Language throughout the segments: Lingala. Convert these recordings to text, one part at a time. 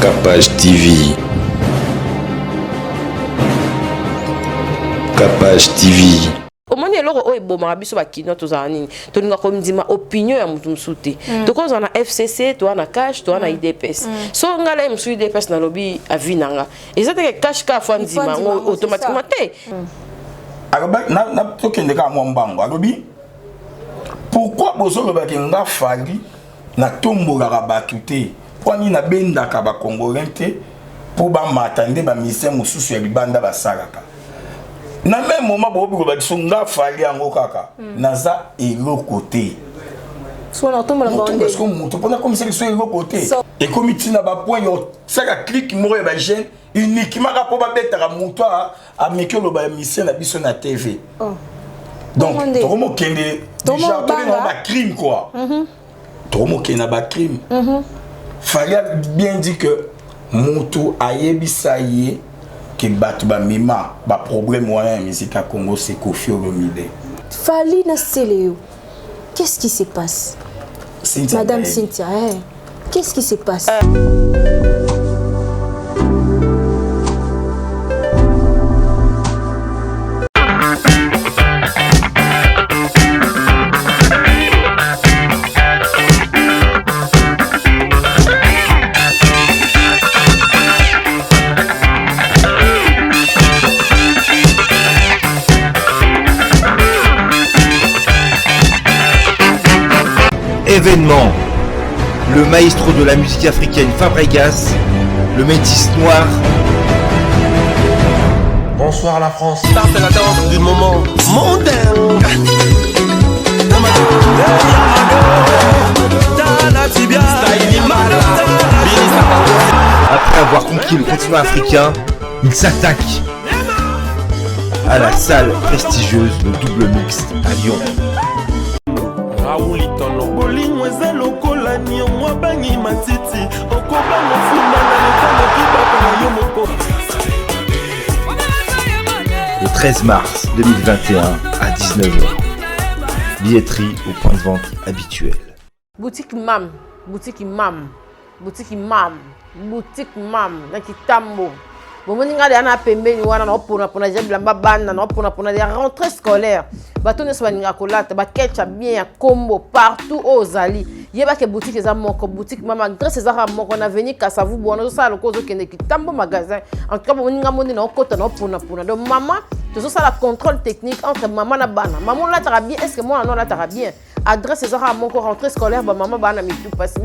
Capage TV. Capage TV. Omoni eloko oyo ebomaka biso bakino tozala nini tolinga komdima opinion ya mutu mosusu te tokozala na FCC toa na cash toa na IDPS so ngala ye mosusu IDPS na lobi avi nanga eza teke cash ka fo ndima ngo automatiquement te na tokende ka mwa mbango alobi pourquoi bozolobaki nga fali na tombolaka bato te mpo nini nabendaka bacongolais te mpo bamata nde baministère mosusu ya libanda basalaka na même moment bobi ba songa fali yango kaka naza eloko te so na tombola bonde parce que mutu pona comme ça so eloko te et comme tina ba point yo saka clic moko ya ba jeune uniquement ka po ba betaka mutu a mekelo ba mission na biso na TV donc tomo kende déjà tomo ba crime quoi tomo kende ba crime fallait bien dire que mutu ayebisa ye que battu ba mima ba problème wana ya musique à Congo c'est Koffi Olomide. Fali na Séléo. Qu'est-ce qui se passe? Cynthia Madame Cynthia, qu'est-ce qui se passe? Événement, le maestro de la musique africaine Fabregas, le métis noir. Bonsoir la France. Start la danse du moment mondain. Après avoir conquis le continent africain, il s'attaque à la salle prestigieuse de Double Mixte à Lyon. Le 13 mars 2021 à 19h. Billetterie au point de vente habituel. Boutique Mam, boutique Mam, boutique Mam, boutique Mam, na Kitambo. Bomoninga de na pembeni wana na opona jeblamba banda na opona de rentrée scolaire. Batone so baninga kolata ba ketcha bien ya combo partout aux ali. Yeba ke boutique eza moko boutique Mama adresse eza moko na venir Kasavu bona zo sala ko zo kende Kitambo magasin. En tout cas bomoninga moni na okota na opona. Donc maman toujours ça la contrôle technique entre maman na bana. Maman là tara bien est-ce que moi non là tara bien. Adresse eza moko rentrée scolaire ba maman bana mitu passe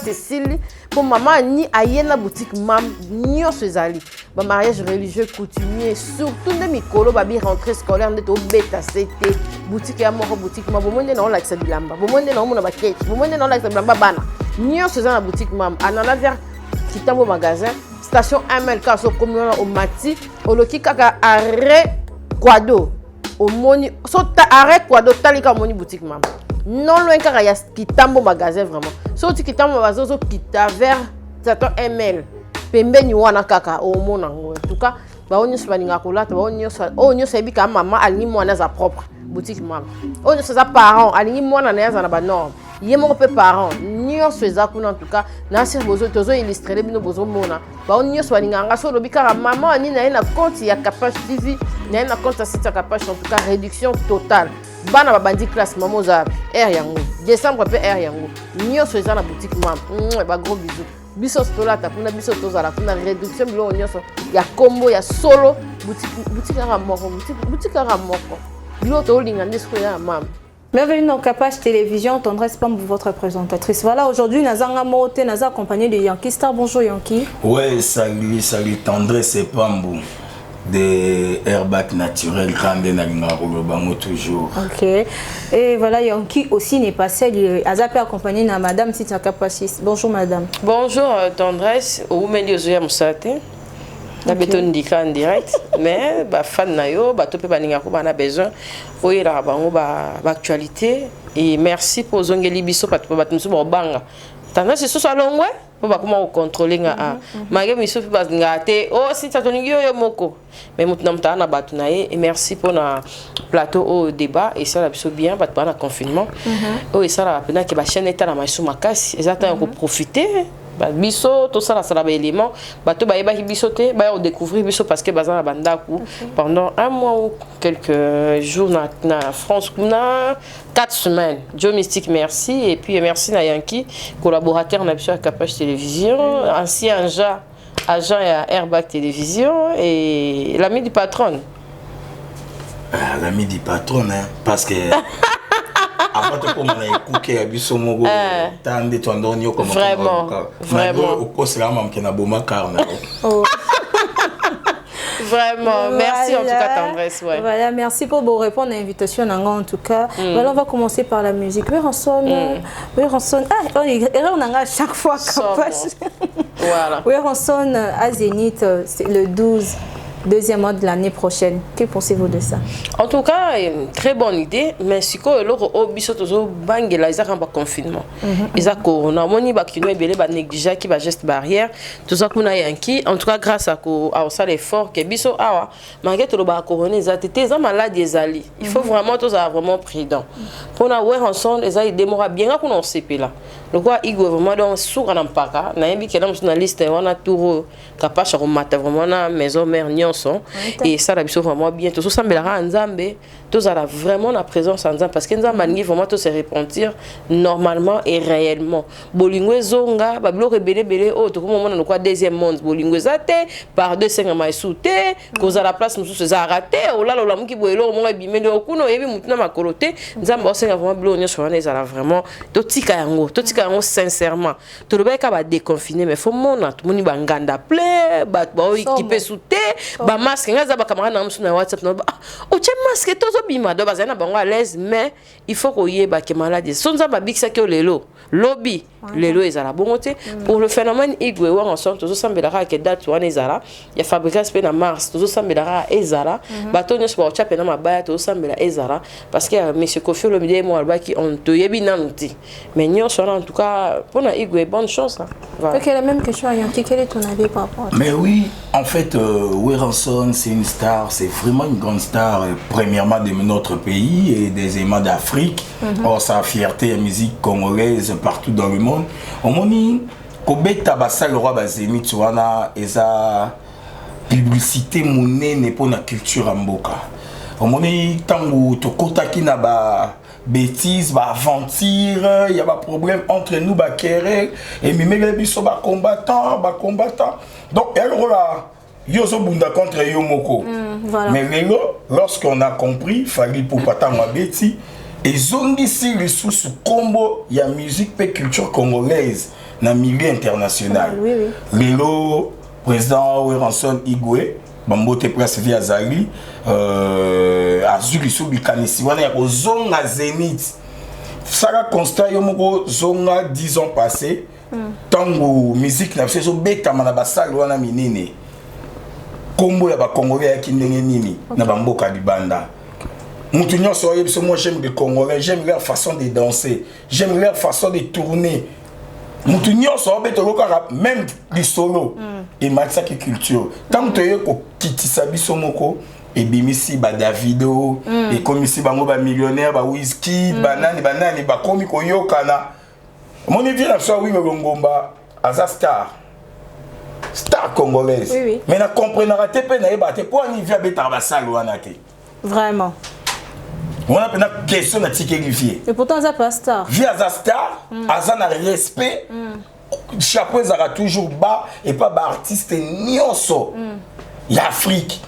c'est sili pour maman ni ayena boutique Mam nyo sezali. Ba mariage religieux coutumier surtout de mikolo babi rentrée scolaire ndeto beta c'était boutique ya moko boutique Mam bomonde na on la kisa bilamba bomonde na on na ba cake bomonde na on la kisa bilamba bana nyo sezali na boutique Mam anana vers Kitambo magasin station MLK so communal au Mati oloki kaka arrêt Quado au moni so arrêt Quado talika moni boutique Mam non loin kaka ya Kitambo magasin vraiment so ti Kitambo magasin so kita vers station ML pembeni wana kaka au mona ngo en tout cas ba onyo so baninga kolata ba onyo so ebika mama alingi mwana za propre boutique Mam onyo so za parents alingi mwana na za na ba norme ye moko pe parents nyonso eza kuna en tout cas na sir bozo tozo illustrer bino bozo mona ba onyo so baninga nga so lobika mama ani na ina compte ya Capage TV na ina compte ya site ya Capage en tout cas réduction totale bana babandi classe maman za air yango décembre pe air yango nyonso eza na boutique Mam ba gros bisous biso stolata kuna biso tozala kuna réduction bilo nyonso ya combo ya solo boutique ya moko boutique ya moko bilo to linga ndesko ya Mam. Bienvenue dans Capage Télévision, Tendresse Pam, votre présentatrice. Voilà, aujourd'hui, Nazanga Mote, Naza accompagné de Yankee Star. Bonjour Yankee. Ouais, salut Tendresse Pambou. De Airbac naturel, grande Nalingarolobango toujours. Ok. Et voilà, Yankee aussi n'est pas seul. Azapé accompagné de Madame Cynthia Kapassis. Bonjour Madame. Bonjour Tendresse. Au milieu de Moussate. Na beton dika en direct mais ba fan na yo ba topé ba ninga ko ba na besoin oyela bango ba actualité et merci pour zongeli biso pat ba tumso ba banga tana c'est so longwe pour ba comment contrôler nga a mage miso ba nga te oh si ta toningi yo moko mais mutna mta na batu na et merci pour na plateau au débat et ça la biso bien ba na confinement oh et ça la pena que ba chaîne état na maïsou makasi exactement pour profiter biso tout ça ça élément bato ba yeba biso te ba découvrir biso parce que bazana bandaku pendant un mois ou quelques jours na France na 4 semaines. Joe Mystique merci et puis merci na Yankee collaborateur na biso à Capage Télévision, ancien agent à Airbag Télévision et l'ami du patron. L'ami du patron hein parce que avant de commencer à écouter à biso mogo tant de toi ndonio comme vraiment au c'est là même qui na boma carne. Vraiment, merci en tout cas tendresse. Ouais. Voilà, merci pour vous répondre à l'invitation en tout cas. Voilà, on va commencer par la musique. Werenson, on a à chaque fois voilà. Werenson à Zénith, c'est le 12. Deuxième mois de l'année prochaine. Que pensez-vous de ça? En tout cas, une très bonne idée. Mais si vous avez un confinement, il y a corona, il y a négligé qui geste barrière. Tout ça, en tout cas, grâce à ça, l'effort que biso awa, malgré tout le corona, ils ont malade il faut vraiment tous avoir vraiment prudent. Pour nous voir ensemble, ils démorent bien qu'on CP là. Le quoi, il vraiment dans sourd en paka. Na yembi que dans journaliste, on a tout capable de remettre vraiment na maison mère nyonso et ça la biso vraiment bien. Tout ça me la nzambe, tous a vraiment la présence en nzambe parce que nzambe ni vraiment tout se repentir normalement et réellement. Bolingwe zonga, bablo rebele oh tout moment na quoi deuxième monde bolingwe zate par 2 5 maïsouté, cause à la place musu se raté, oh là là muki boelo mo bimeli okuno yebi mutuna makolote, nzambe osenga vraiment blo nyonso wana ezala vraiment totika yango sincèrement tout le monde va déconfiner mais faut mon tout monde va nganda play ba équiper souté ba masque ngaza ba camarade na musu na WhatsApp no o che masque tozo bima do bazana bango à l'aise mais il faut qu'on y ba ke malade sonza ba bikisa ke lelo lobby lelo ezala bongote pour le phénomène igwe wa ensemble tozo sambela ka date wana ezala ya fabrication pe na mars tozo sambela ezala batonyo so ba chape na mabaya tozo sambela ezala parce que monsieur Kofi Olomide mo alba qui on to yebi nanuti mais nyo so en tout cas pour na igwe bonne chance hein. Voilà. OK, la même question à Yankee, quel est ton avis par rapport à ça? Mais oui, en fait Werenson c'est une star, c'est vraiment une grande star premièrement de notre pays et des aimants d'Afrique. Or sa fierté la musique congolaise partout dans le monde. On moni kobeta basal le roi bazénith wana eza publicité monene pour la culture mboka. On moni tangu tokotaki na ba bêtises, ba aventure, il y a pas problème entre nous ba querelle et mimele biso ba combattant. Donc elle là yozo bunda contre Yomoko. Voilà. Mais lorsqu'on a compris, fallait pour pas tant bêtis et zongisi les sous combo il y a musique et culture congolaise dans milieu international. Lelo président Werenson Igwe Bambote presse via Zali azuli sous bikanisi wana ya zonga Zénith saka constat yomoko zonga 10 ans passés tango musique na biso beta mana basali wana minene kombo ya ba congolais ya kindenge nini na bamboka libanda mutu nyonso oyebi so moi j'aime les congolais, j'aime leur façon de danser, j'aime leur façon de tourner. Mutu nyonso obeto lokaka même les solos et matsa ki culture tant que yo ko kitisa biso moko et bimisi ba Davido et comme ici bango ba millionnaire ba whisky banani ba komi ko yokana mon vie na so oui ngomba aza star congolaise mais na comprendra te pe na yeba te pour ni via beta ba salo wana te vraiment. On a une question à tiquer. Et pourtant, ça pas star. Via za star, ça n'a respect. Chapeau, ça a toujours bas et pas artiste nyonso. Il y a Afrique.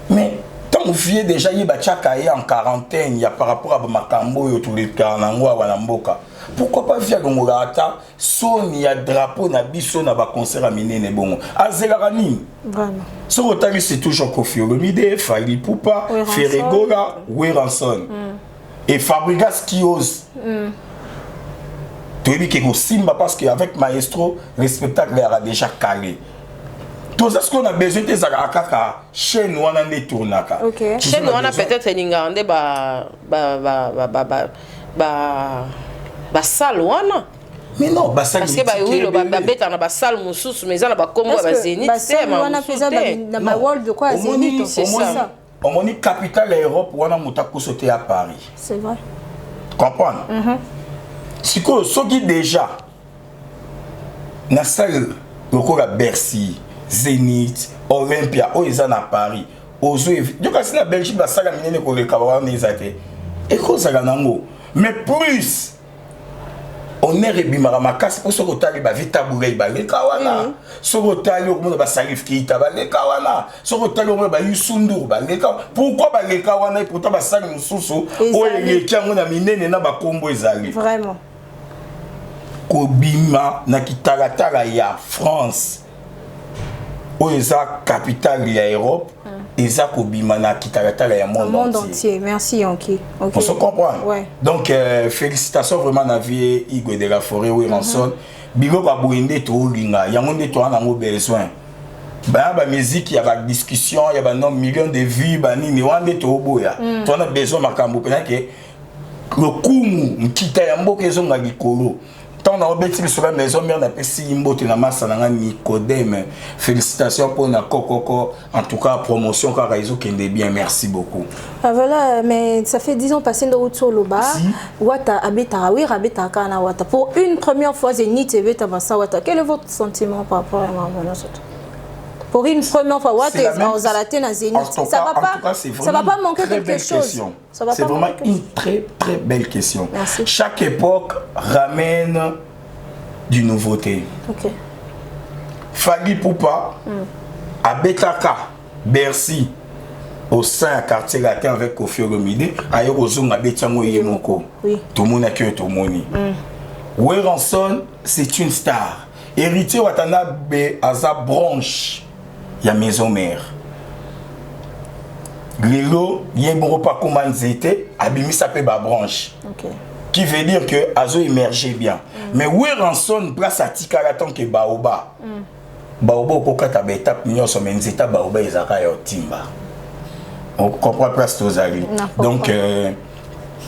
Mais tant que vous déjà y a en quarantaine, il y a par rapport à Makambo et tous les Kanangwa ou Namboka. Pourquoi pas via Gongorata, son y a drapeau na biso na ba concert à Minene bon. Azelaranim. Vraiment. Ce retard c'est toujours Kofi Olomide, Fally Ipupa, Ferregola, Werenson. Et Fabregas qui ose. Tu dis que Simba parce qu'avec Maestro, le spectacle a déjà calé. Tout ça, ce qu'on a besoin de la chaîne où on a des tournaka. Chaîne où on a peut-être l'ingandé salle wana. Mais non, parce que oui, le bête en a salle moussous, mais ça ba combo ba Zénith, c'est ma na world de quoi Zénith, c'est ça. On dit capitale Europe où on a moutako sauté à Paris. C'est vrai. Comprendre. Si ce qui déjà na salle lokola Bercy, Zénith, Olympia, Oeza na Paris, Ozo kasi na Belgique ba salle minene ko le kawana ezate. Et cause à nango. Mais plus on est rebimara makasi pour se rotali ba vita boulay ba le kawana. Se rotali au monde ba Salif Keita ba le kawana. Se rotali au monde ba Youssou ba le kawana. Pourquoi ba le kawana et pourtant ba sali mususu o ye kiango na minene na ba kombo ezali. Vraiment. Kobima na kitalatala ya France. Oeza capitale ya Europe. Eza kobima na kitalatala ya monde entier. Merci Yanki. Okay. On se comprend. Ouais. Donc félicitations vraiment à vie Igwe de la Forêt où Ranson. Bilo ba boende to linga, yangonde to ana ngo besoin. Ba musique il y a ba discussion, il y a ba millions de vues ba ni wande to boya. To na besoin makambo pena ke le kumu mkita ya mboka ezo nga gikolo. Tant on a obéti sur la maison mère n'a pas si imbote na massa na Nicodème. Félicitations pour na kokoko en tout cas promotion car ils ont kende bien, merci beaucoup. Ah voilà, mais ça fait 10 ans passé de route sur le bas. Wata habita oui habita kana wata. Pour une première fois Zénith TV tabasa wata. Quel est votre sentiment par rapport à Maman? Pour une première fois wata aux alaté na Zénith. Ça va pas manquer quelque chose. C'est vraiment une très très belle question. Merci. Chaque époque ramène du nouveauté. OK. Fali Poupa, à Betaka, Bercy, au sein du quartier latin avec Kofi Olomide, à Yorozong, à Betiango Yemoko. Oui. Tout le monde a que tout le monde. Ranson, c'est une star. Héritier Watanabe à sa branche, il y a maison mère. Lelo, il y a un repas comme Nzete, Abimi s'appelle ma branche. OK. Qui veut dire que Azo émergeait bien. Mais où est Ranson place à Tikaraton que Baoba? Baoba au Kokata Betap, nous sommes en Nzeta Baoba et Zaka et Timba. On comprend place aux alliés. Donc,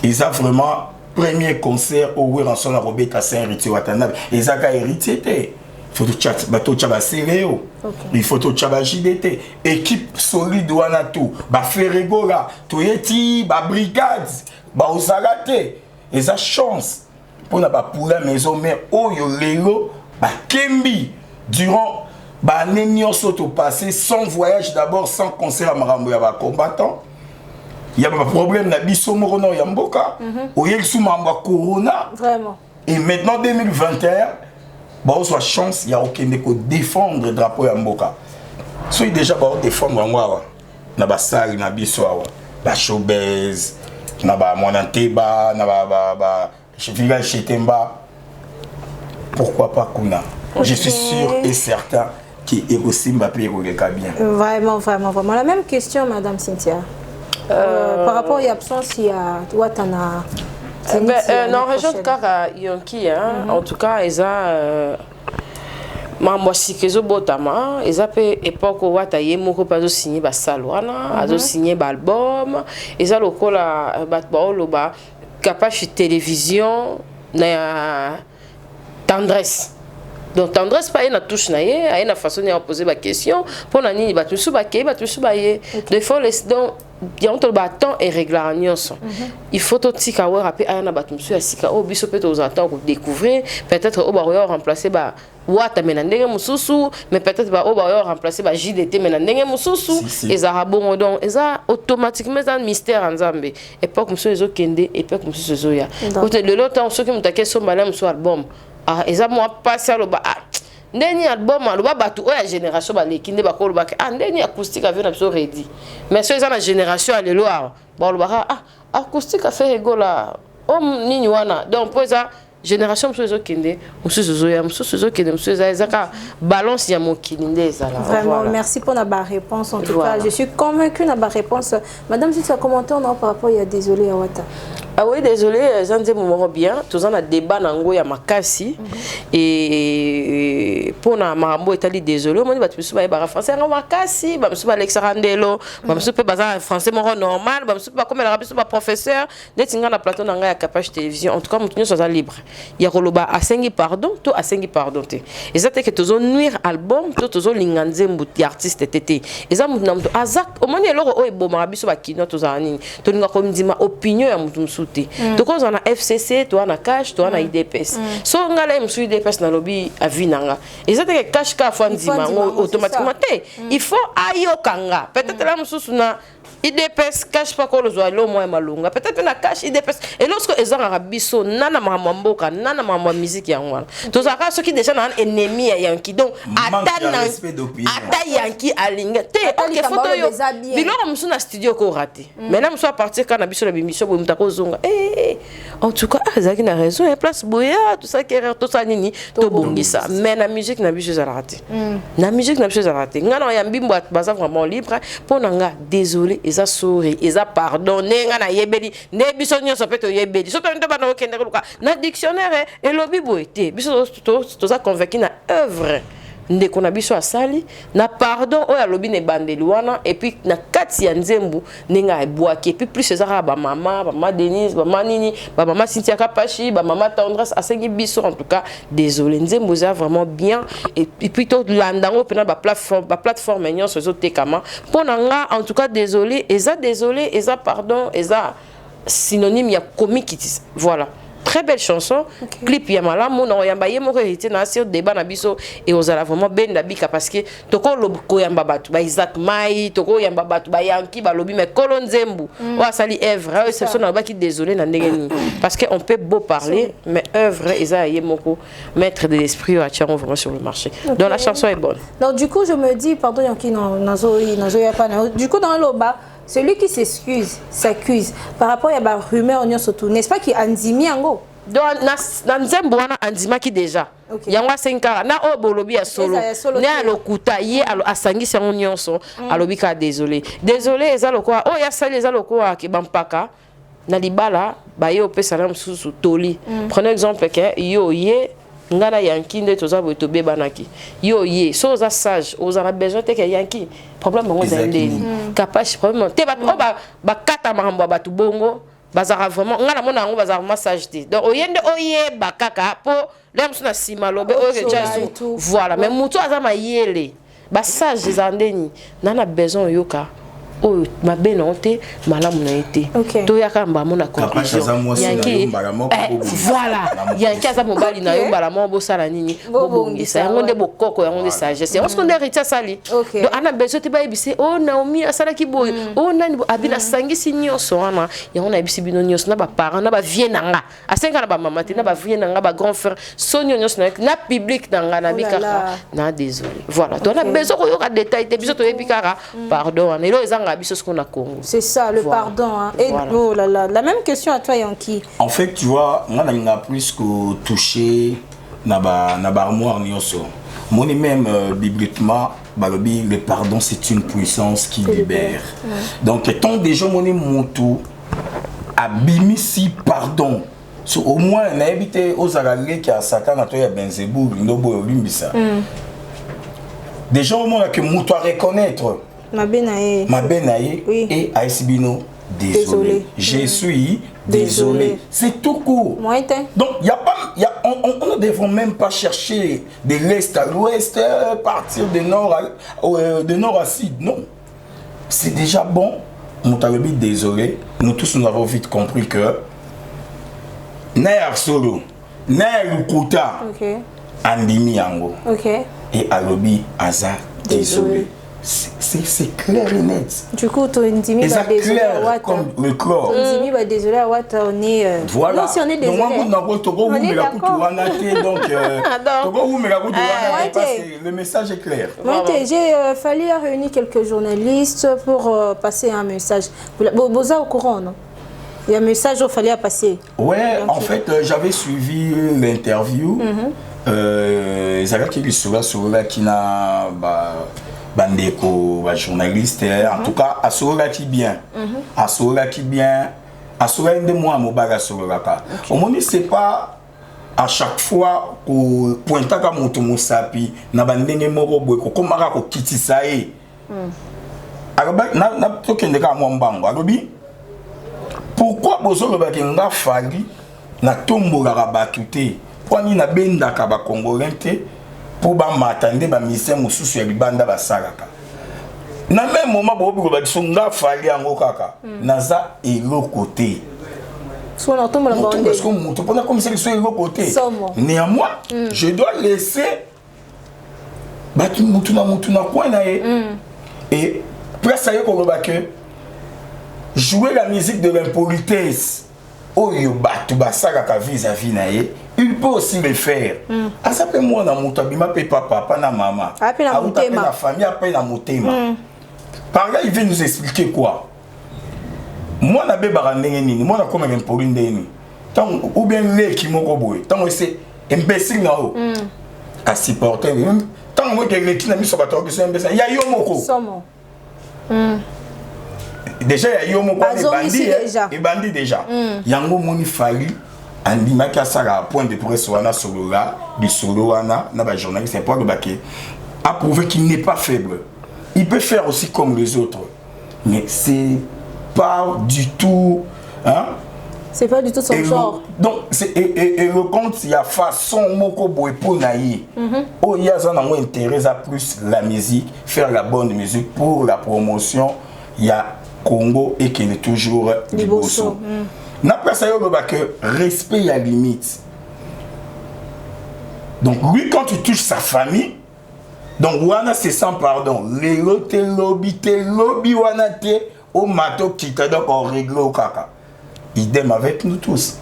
ils ont vraiment premier concert où Ranson a robé à Saint-Héritier Watanabe. Et Zaka héritier. Il faut tout il faut tout JDT. Équipe solide wana tout. Ba Ferregola, Toyeti, ba brigade, ba Ozalate. Et ça chance pour na ba pour la maison mais oyo lelo ba Kembi durant ba nenyo soto passé sans voyage d'abord sans concert à Marambo ya ba combattant. Il y a pas problème na biso morono ya mboka. Oyel sou mamba corona. Vraiment. Et maintenant 2021 bah, on soit chance, il y a aucun déco défendre le drapeau à Mboka. Soit déjà bah, défendre en Wawa. Na ba sali na biswa ba showbiz, na ba monanteba, na ba village chez Temba. Pourquoi pas Kuna? Je suis sûr et certain qu'il est aussi Mbappé ou le bien. Vraiment, vraiment, vraiment. La même question, Madame Cynthia. Par rapport à l'absence, il y a Ouattana. Non, région de Kaka, Yonki, en tout cas, ils ont Mambo Sikezo Botama, ils ont fait époque où Wataye Moko pas signé ba Salwana, ils ont signé ba album, ils ont le col à Batbaoloba, capable de télévision, na tendresse. Donc tendresse pas une touche naie, a une façon de poser ma question pour la ni ba tout suba ke ba tout suba ye. Des fois les donc il y a un temps et régler il faut tout si ka rapper a na ba tout monsieur asika o biso peut aux attendre pour découvrir peut-être au ba remplacer ba wata mena ndenge mususu mais peut-être ba o ba remplacer ba JDT mena ndenge mususu et ça rabon donc et ça automatiquement un mystère en Nzambe époque monsieur ezo kende époque monsieur ezo ya côté de l'autre temps ceux qui m'attaquer son balem sur album ah eza moi passer le ba ndeni album aloba batu oya génération ba lekinde ba ko loba ah ndeni acoustique avait na biso ready mais ceux eza na génération alelo ba loba ah acoustique a fait rigola om nini wana donc pour ça génération mso kende mso zoya mso kende mso zaka balance ya mokilinde ça là vraiment voilà. Merci pour la réponse en tout cas je suis convaincue de la réponse madame si tu as commenté on a par rapport il y a désolé à Wata. Ah oui, désolé, j'en dis mon bien. Tous en a débat nango ya makasi et pour na marambo etali désolé, on dit bah tu peux pas français en makasi, bah monsieur Alexandelo, bah monsieur peut bazar français mon normal, bah monsieur pas comme l'arabe monsieur pas professeur, dès tinga na plateau nanga ya capage télévision. En tout cas, nous sommes libre. Il y a roloba asengi pardon, to asengi pardon te. Et ça que tous nuire album, tous linganze mbuti artiste tété. Et ça nous azak au moment alors o ebo marabiso ba kino tous anini. To linga comme dit ma opinion ya mutu te toko za na FCC to na cash to na IDPS so ngala msu IDPS na lobby avinanga eza te cash ka fanzima automatiquement te il faut ayokanga peut-être la msu na IDPS cash pas ko zo lo mo malunga peut-être na cash IDPS et lorsque ezanga biso nana mamboka nana mambo musique ya ngwana to za ka soki déjà na ennemi ya yanki donc ata yanki alinga te ok photo yo biloko msu na studio ko raté maintenant msu a partir quand na biso la bimission bo mutako zonga en tout cas azaki na raison et place boya tout ça qui tout ça nini to bongisa mais na musique na biso za raté na musique na biso za raté ngana ya mbimbo baza vraiment libre pour nanga désolé eza sori eza pardonner nga na yebeli ne biso nyonso pe to yebeli so to ndo bana okende luka na dictionnaire et lobi boité biso to za convaincu na œuvre ndeko na biso asali na pardon oya lobi ne bandeli wana et puis na kati ya nzembu ninga ebwaki et puis plus ezaka ba mama Denise ba manini ba mama Cynthia Kapachi ba mama Tendresse asengi biso en tout cas désolé nzembu za vraiment bien et puis to landango pena ba plateforme nyonso zo tekama pona nga en tout cas désolé eza pardon eza synonyme ya comique voilà. Très belle chanson, clip yamalamu na yamba yemoko hérité na sur débat na biso et ozala vraiment ben dabika parce que toko lobko yamba batu ba Isaac Mai toko yamba batu ba Yanki ba lobi mais Kolonzembu wa sali œuvre c'est ça na ba ki désolé na ndengeni parce que on peut beau parler mais œuvre eza yemoko mettre de l'esprit à tirer vraiment sur le marché. Donc la chanson est bonne. Donc du coup je me dis pardon Yanki nazo ya pas du coup dans loba celui qui s'accuse par rapport à la rumeur, n'est-ce pas qu'il andimi yango? Donc, na nzembo wana andima ki déjà. Yango 5 ans na o bolobi ya solo. Na lokuta ye asangisa nyonso alobi ka désolé. Désolé eza lokwa o ya sali eza lokwa ke bampaka na libala ba yo pesa na msusu toli. Prenez exemple que yo ye ngana yanki nde toza bo to bebanaki yo ye so za sage ozana besoin te ke yanki problème ngo za ndeni capable problème te ba kata mahambo ba tu bongo bazara vraiment ngana mona ngo bazara massage te donc oyende oye ba kaka po lem suna sima lobe o ke jasu voilà mais muto azama yele ba sage za ndeni nana besoin yoka oh ma benonté malamu na été to yaka mbamo na conclusion yanki voilà yanki aza mobali na yo mbala mo bosala nini bobongisa yango nde bokoko yango nde sagesse yango skonde rita sali donc ana besoin te ba ebise oh Naomi asala ki boy oh nani abina sangisi nyonso wana yango na ebisi bino nyonso na ba parents na ba vie nanga asenga na ba mama te na ba vie nanga ba grand frère sonyo nyonso na public nanga na bikaka na désolé voilà donc na besoin ko yoka détail te biso to ebikaka pardon na elo ezanga c'est ça, le pardon. Hein. Et voilà. Oh là là, la même question à toi, Yanki. En fait, tu vois, on a plus que touché na armoire nyonso. Moi même bibliquement, le pardon c'est une puissance qui libère. Donc tant déjà mon moto abimisi pardon. So, au moins on a évité aux aralés qui a Satan à toi ya Benzebou, Nobo Limbisa. Déjà au moins que moto à reconnaître. Ma benaye oui. Et Aïsibino, désolé. Je suis désolé. C'est tout court. Donc, on ne devrait même pas chercher de l'est à l'ouest, partir de nord à sud. Non. C'est déjà bon. Moutalobi, désolé. Nous tous, nous avons vite compris que Nair Solo, Nair Lukuta, Andimi Yango. Et Alobi, Aza, désolé. C'est clair et net. Du coup, tu indimi va désolé à Watt. Comme le corps. Indimi va désolé à Watt, on est. Voilà. Non, si on est désolé. On est d'accord. Le message est clair. J'ai fallu réunir quelques journalistes pour passer un message. Boza au courant, non? Il y a un message qu'il fallait passer. Ouais, en fait, j'avais suivi l'interview. Zara qui sera sur là qui n'a bandeko journaliste en tout cas asura qui bien asura de moi mobaga soraka au moins c'est pas à chaque fois ko pointa ka moto musapi na bandenge moko boy ko komaka ko kitisa e araba na tokende ka mo mbango alobi pourquoi bozolo ba kenga fali na tombola ka batute kwani na benda ka ba congolais pour m'attendre ba mission mususu ya libanda basalaka na même moment bo biko ba songa fali yango kaka naza elo côté Parce que mon pendant comme ça, ils sont de l'autre côté. Néanmoins, je dois laisser et après ça y est qu'on que jouer la musique de l'impolitesse vis-à-vis, il peut aussi le faire. Ça peut moi dans mon tabima pe papa, pas na maman. La famille après na motema. Par là il vient nous expliquer quoi. Moi na be barandenge nini, moi na comme impoli ndeni. Tant ou bien les qui moko boy. Tant c'est imbécile na o. À supporter même tant moi que les qui na mis sur bateau que c'est imbécile. Il y a yo moko. Déjà il y a yo moko et bandit déjà. Yango moni fali andi maka sara point de presse wana solola, du solo wana na ba journaliste c'est pas le baquet. A prouvé qu'il n'est pas faible. Il peut faire aussi comme les autres. Mais c'est pas du tout hein. C'est pas du tout son genre. Donc et le compte il y a façon moko boy pour naïe. Oh il y a ça dans intérêt à plus la musique, faire la bonne musique pour la promotion. Il y a Congo et qui est toujours Liboso. N'après ça, il y a que respect il y a limite. Donc lui quand tu touches sa famille, donc wana c'est sans pardon. Les lobby wana te au mato qui te donc on règle au caca. Idem avec nous tous.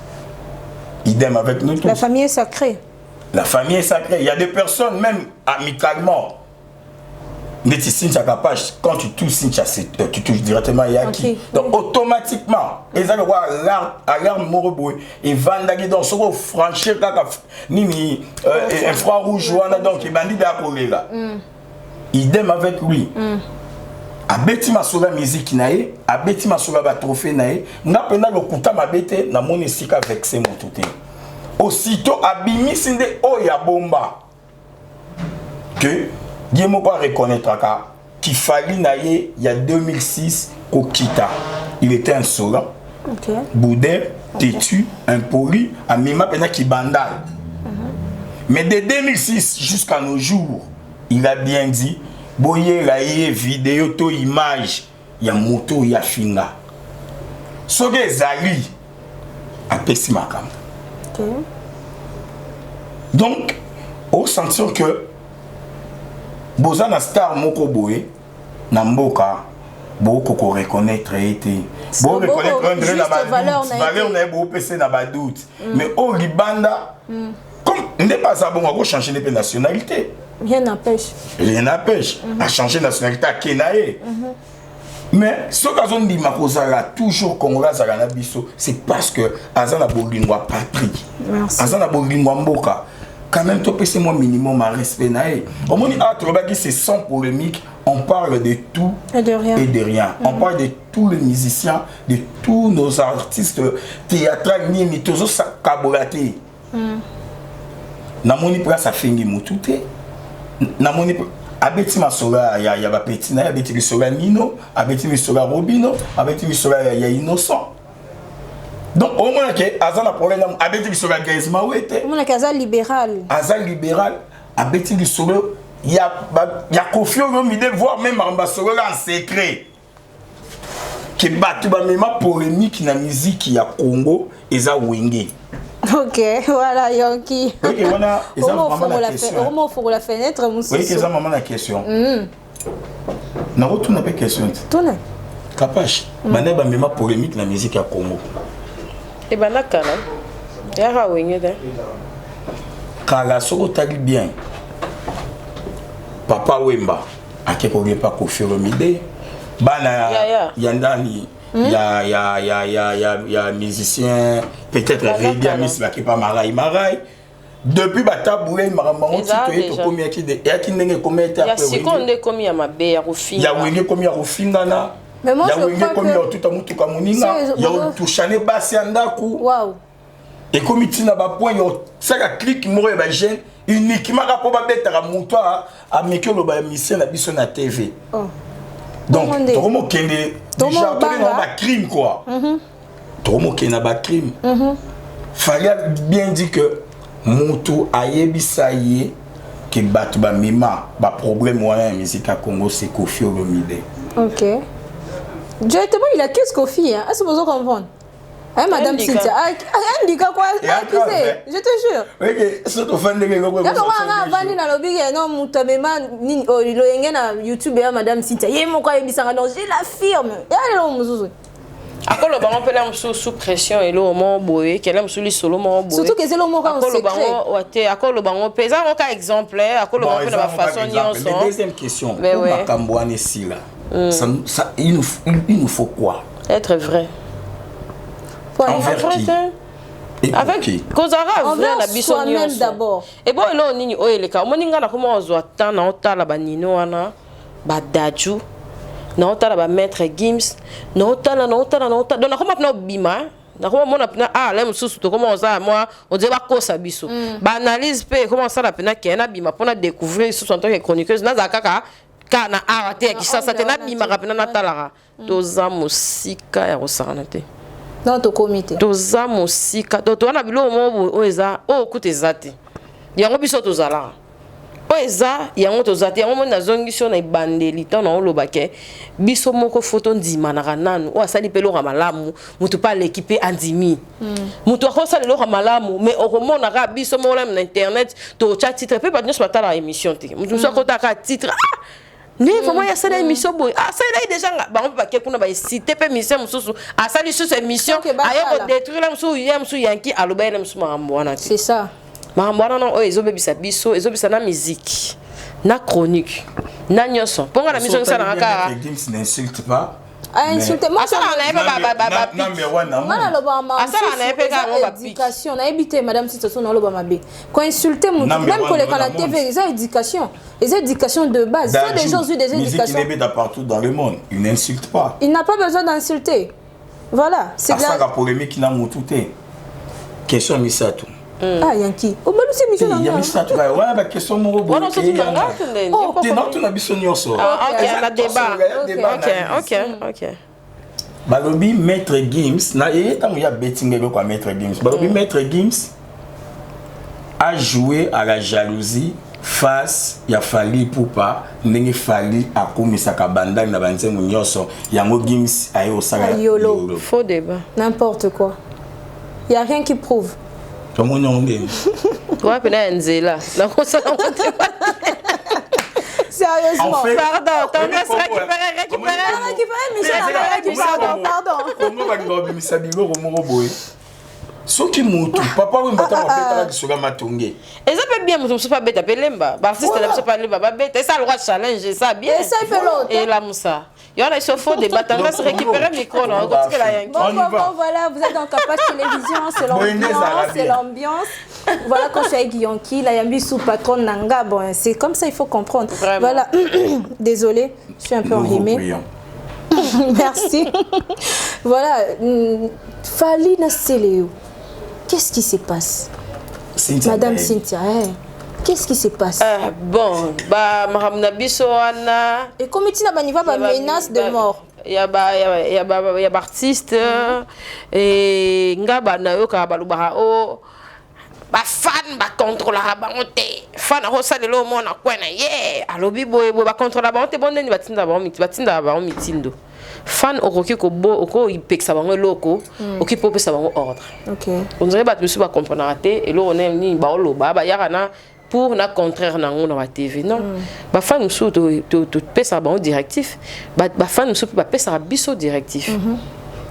Idem avec nous tous. La famille est sacrée. La famille est sacrée. Il y a des personnes même amicalement. Mais tu signes ta capage, quand tu touches, tu touches directement Yaki. Donc automatiquement, ils allaient voir l'alarme moroboué et vendagé dans ce qu'on franchir nini un froid rouge donc il bandit d'accoler là. Idem avec lui. A beti masola musique nae, a beti masola ba trophée nae, n'a pena le kuta ma bete na mon esika vexé mon touté. Aussitôt abimi sinde oya bomba. Que Dieu m'a pas reconnaître qu'il fallait naïe il y a 2006 Kokita. Il était insolent, boudin, têtu, impoli, à Mima Pena qui bandale. Mais de 2006 jusqu'à nos jours, il a bien dit boye la vidéo to image, il y a moto, il y a finga. Soge Zali a pessi makam. Donc, au sens que Bozana star moko boye na mboka boko ko reconnaître été bo reconnaître André na valeur na bo PC na ba doute mais au Libanda comme n'est pas ça bon on changer les nationalités rien n'empêche à changer nationalité à Kenae mais ce qu'azon dit makozala toujours congolais za na biso c'est parce que azana bolingwa patrie azana bolingwa mboka. Quand même, c'est moi minimum à respect. Au moins, c'est sans polémique. On parle de tout et de rien. On parle de tous les musiciens, de tous nos artistes théâtrales, ni tous ça cabolaté. Namoni pra ça fait ngi mutute. Namoni abeti masola ya ba petina, abeti sola Nino, abeti sola Robino, abeti sola ya Innocent. Donc au moins que Azan a problème avec qui sera Gaizma ou était. Au moins que Azan libéral. Azan libéral avec qui sera il y a confiance au milieu voir même ambassadeur en secret. Qui battu ba même polémique na musique ya Congo et za wingé. OK, voilà Yonki. OK, voilà, ils ont vraiment la question. Comment faut la fenêtre monsieur. Oui, ils ont vraiment la question. Na retourne avec question. Tourne. Capache. Mané ba même polémique na musique ya Congo. Et ben là, Kala, il y a Rawing. Kala, ce que tu as dit bien, Papa Wemba, à qui on n'est pas confié au midi, il y a musicien, peut-être Rédia Miss, qui pas Marai. Depuis Bataboulé, Maramon, il y a seconde comme il y a ma belle au fin. Il y a Wingé comme il y a au fin. Mais moi, je crois que... Wow. Et comme il y a un point, ça a clic uniquement pour mettre à mon toit à Mikel mission à la TV. Donc, Tomo Kende, déjà, crime quoi. Tomo Kende a crime. Fallait bien dire que Moto Ayebisaye qui bat ba mima ba problème wana la musique à Congo c'est Kofi Olomide. OK. Directement il accuse Kofi hein, est-ce que vous comprenez? Hein, Madame Cynthia. Un diga quoi? Qui c'est? Je te jure. Oui, c'est au fan de l'ego. Là, on va venir dans le lobby, non, Moutamema, YouTube, Madame Cynthia. Il y a mon quoi, il dit ça, non, je l'affirme. Et alors, on Ako le baron peut l'aimer sous pression et le moment boé, qu'elle aime sous les solo moment boé. Surtout que c'est le moment quand on secret. Ako le baron pèse un cas exemplaire, ako le baron peut la façon ni on sent. Mais deuxième question, pour Makambouane ici là, il nous faut quoi? Être vrai. Envers qui? Avec cause arabe, envers soi-même d'abord. Et bon, là on y est les cas. On y a comment on doit tant na ota la banino ana, badaju. Non tala ba maître Gims non tala donc na comment na bima na comment mona pena là mususu to comment ça moi on dit ba kosa biso ba analyse pe comment ça la pena ki na bima pour na découvrir sous en tant que chroniqueuse na zakaka kana arate ki ça te na bima rapena na tala to za musika ya rosana te dans to comité to za musika to na bilo mo o eza o kutezate yango biso to zala Oeza yango tozati yango mona zongisho na ibandeli to na olobake biso moko photo ndima na kananu o asali pelo ka malamu mutu pa l'équipe andimi mutu akosala lo ka malamu mais okomona ka biso mola na internet to chat titre pe pas nyos batala émission te mutu so kota ka titre ne vraiment ya sala émission boy sala déjà ba on pa ke kuna ba citer pe émission mususu asali sous émission ayoko détruire la musu yamsu yanki aloba na musu mamwana c'est ça. Mahamwana non ezobebisa biso ezobisa na musique na chronique na nyoso ponga na mission ça na ka Gims n'insulte pas insulte moi ça na ba number 1 mana loba ma asala na epeka ngo ba éducation na ebité madame Cynthia na loba mabe quand insulter mon même collègue à la TV c'est éducation les éducations de base sont des gens des éducations musique n'est partout dans le monde il n'insulte pas il n'a pas besoin d'insulter voilà c'est ça la polémique n'a moutouté question misato ah Yankee o balu c'est mission il y a misato ouais ba question mo bo non c'est nganga oh t'es non tu na biso nyonso ok la débat ok balobi maître Gims na tant il y a betting quoi maître Gims balobi maître Gims a joué à la jalousie face ya Fally Ipupa ndenge Fally akomisa ka bandang na banzengo nyonso yango Gims ayo sala yolo faux débat n'importe quoi il y a rien qui prouve. Comment on dit? Ouais, peut-être Nzela. La console en Sérieusement. Pardon, t'en laisse récupérer. Pardon. Comment va nous ça bigo romoro boy? Ce qui monte, papa oui mbata mabeta qui sera matongé. Et ça peut bien me pas bête appeler lemba. Artiste là pas lemba ba bête. Et ça le roi challenge ça bien. Et ça fait l'autre. Et là Moussa. Il y en a sur faux débat, on va se récupérer le micro là. Bon voilà, vous êtes dans Capage Télévision, c'est l'ambiance. Voilà quand je suis avec Yankee, là Yambi sous patron Nanga, bon c'est comme ça il faut comprendre. Vraiment. Voilà, désolée, je suis un peu enrhumée. Merci. Voilà, Fally Nasseleyo. Qu'est-ce qui se passe? Madame Cynthia, qu'est-ce qui se passe? Bon, bah Mahamna Bissoana. Et comme tu n'as pas niveau de menace de mort. Il y a artiste et ngaba na yo ka baluba o ba fan ba contrôler ba monter fan ho sa de lo mo na kwena ye alobi boy ba contrôler ba monter bonne ni batinda ba mitindo fan okoki ko bo oko ipeksa bango loko oki popesa bango ordre. OK. On dirait ba tusu ba comprendre té et lo on ni ba oloba ba yakana pour na contraire na ngona wa TV non ba fan musu to pesa bango directif ba fan musu ba pesa biso directif.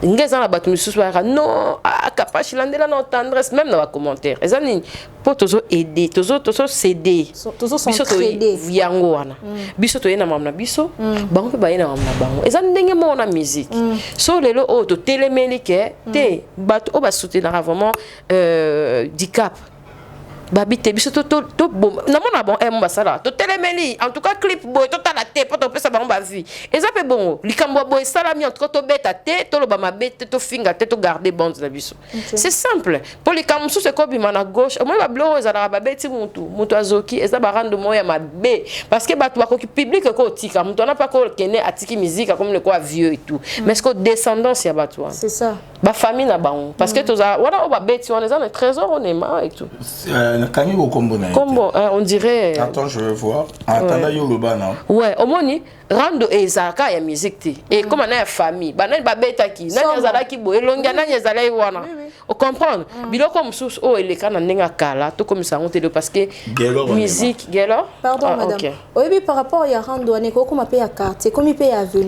Ngeza na batu musu ba non Capage landela na tendresse même dans les commentaires ezani pour tozo aider tozo céder tozo s'entraider yango wana biso to yena mamna biso bango pe ba yena mamna bango ezani ndenge mo na musique so lelo o to telemeli ke te batu o ba soutenir vraiment handicap babité biso to bon na mona bon mo basala to telemeli en tout cas clip boy to tala te pour to pesa bango ba vie eza pe bon likambo boy sala mi en tout cas to beta te to lo ba mabete to finga te to garder bande na biso c'est simple pour les kamsu c'est ko bima na gauche moi ba blo ezala ba beti mutu azoki eza ba rando moya mabe parce que batu bakoki public ko tika mutu na pas ko kene atiki musique comme le quoi vieux et tout mais ce que descendance ya batu c'est ça ba famille na bango parce que toza voilà o ba beti on les a le trésor on est marre et tout Kangi au combo na. Combo, on dirait. Attends, je vais voir. Attends, yo loba na. Ouais, au moni rando ezaka ya musique te. Et comme on a famille, banani ba beta ki, nani azala ki bo elonga nani azala wana. On comprendre. Biloko mususu o eleka na ndenga kala, to comme ça on te parce que musique gelo. Pardon madame. Oui, par rapport ya rando ane ko kuma pe ya quartier, comme pe ya avenue.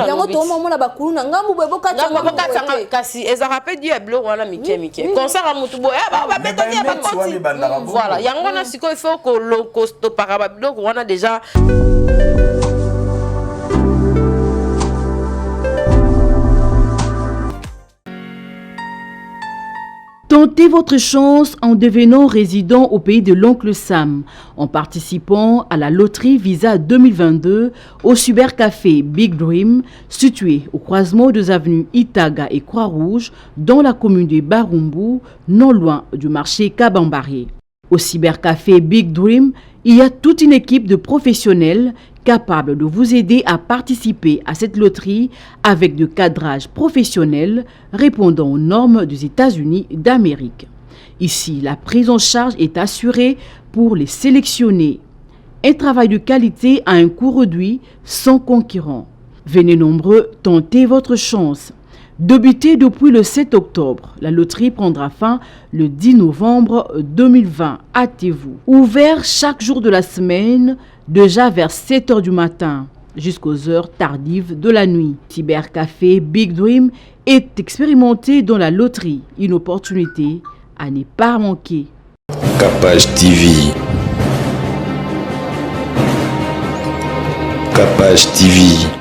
Yango to mo na bakulu na ngambu beboka tanga kasi ezaka pe dia blo wana mike mike. Concert a mutu boya ba beta ki ba konti. Voilà, yango na siko il faut que lo costo para ba biloko wana déjà. Tentez votre chance en devenant résident au pays de l'oncle Sam, en participant à la loterie Visa 2022 au cybercafé Big Dream, situé au croisement des avenues Itaga et Croix-Rouge, dans la commune de Barumbu, non loin du marché Kabambari. Au cybercafé Big Dream, il y a toute une équipe de professionnels capables de vous aider à participer à cette loterie avec de cadrage professionnel répondant aux normes des États-Unis d'Amérique. Ici, la prise en charge est assurée pour les sélectionnés. Un travail de qualité à un coût réduit sans concurrent. Venez nombreux, tentez votre chance. Débutée depuis le 7 octobre, la loterie prendra fin le 10 novembre 2020. Hâtez-vous. Ouvert chaque jour de la semaine, déjà vers 7 h du matin jusqu'aux heures tardives de la nuit. Cybercafé Big Dream est expérimenté dans la loterie. Une opportunité à ne pas manquer. Capage TV. Capage TV.